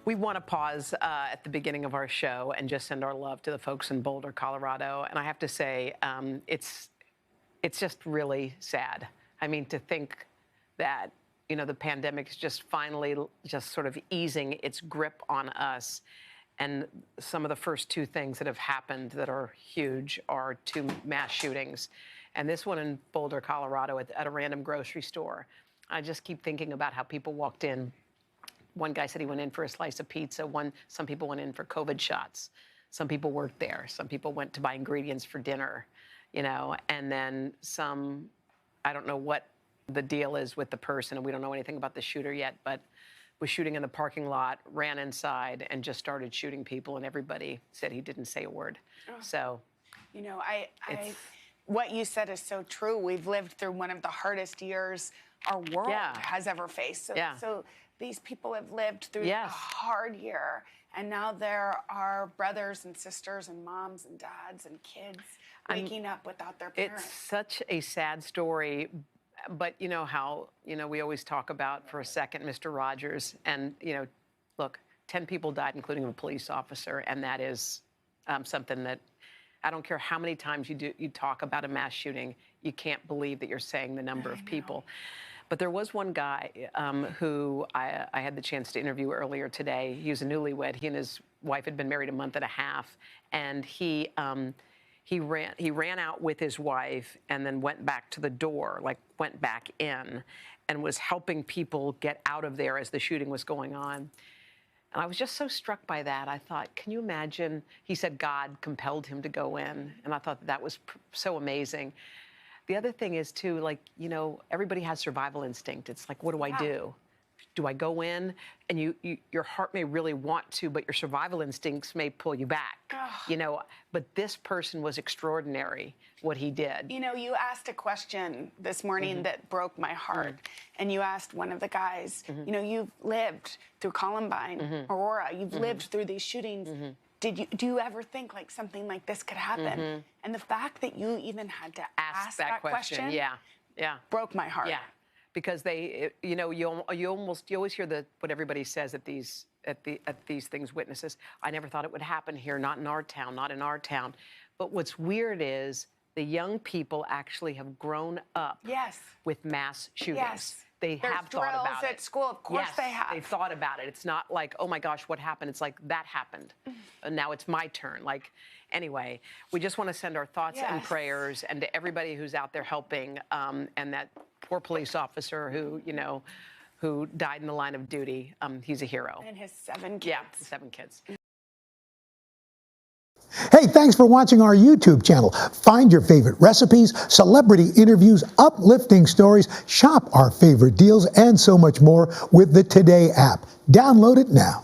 We want to pause at the beginning of our show and just send our love to the folks in Boulder, Colorado. And I have to say, it's just really sad. I mean, to think that, the pandemic is just finally just sort of easing its grip on us. And some of the first two things that have happened that are huge are two mass shootings. And this one in Boulder, Colorado, at a random grocery store. I just keep thinking about how people walked in. One guy said he went in for a slice of pizza. Some people went in for COVID shots. Some people worked there. Some people went to buy ingredients for dinner, and then some, I don't know what the deal is with the person, and we don't know anything about the shooter yet, but was shooting in the parking lot, ran inside, and just started shooting people, and everybody said he didn't say a word. Oh. So, what you said is so true. We've lived through one of the hardest years our world has ever faced. So these people have lived through a hard year, and now there are brothers and sisters and moms and dads and kids waking up without their parents. It's such a sad story, but you know how, we always talk about for a second Mr. Rogers, and, look, 10 people died, including a police officer, and that is something that I don't care how many times you talk about a mass shooting, you can't believe that you're saying the number of people. But there was one guy who I had the chance to interview earlier today. He was a newlywed. He and his wife had been married a month and a half, and he ran out with his wife and then went back to the door, went back in, and was helping people get out of there as the shooting was going on. And I was just so struck by that. I thought, can you imagine? He said God compelled him to go in, and I thought that was so amazing. The other thing is, too, everybody has survival instinct. It's like, what do I do? Do I go in? And your heart may really want to, but your survival instincts may pull you back, But this person was extraordinary, what he did. You asked a question this morning that broke my heart. And you asked one of the guys, you've lived through Columbine, Aurora, you've lived through these shootings. Do you ever think something like this could happen? And the fact that you even had to ask that question, broke my heart. Yeah, because they, you always hear what everybody says at these things, witnesses. I never thought it would happen here, not in our town, not in our town. But what's weird is the young people actually have grown up with mass shootings. They have thought about it. At school, of course they have. They've thought about it. It's not like, oh my gosh, what happened? It's like, that happened. And now it's my turn. Anyway, we just want to send our thoughts and prayers and to everybody who's out there helping, and that poor police officer who died in the line of duty. He's a hero. And his 7 kids. Yeah, 7 kids. Hey, thanks for watching our YouTube channel. Find your favorite recipes, celebrity interviews, uplifting stories, shop our favorite deals, and so much more with the Today app. Download it now.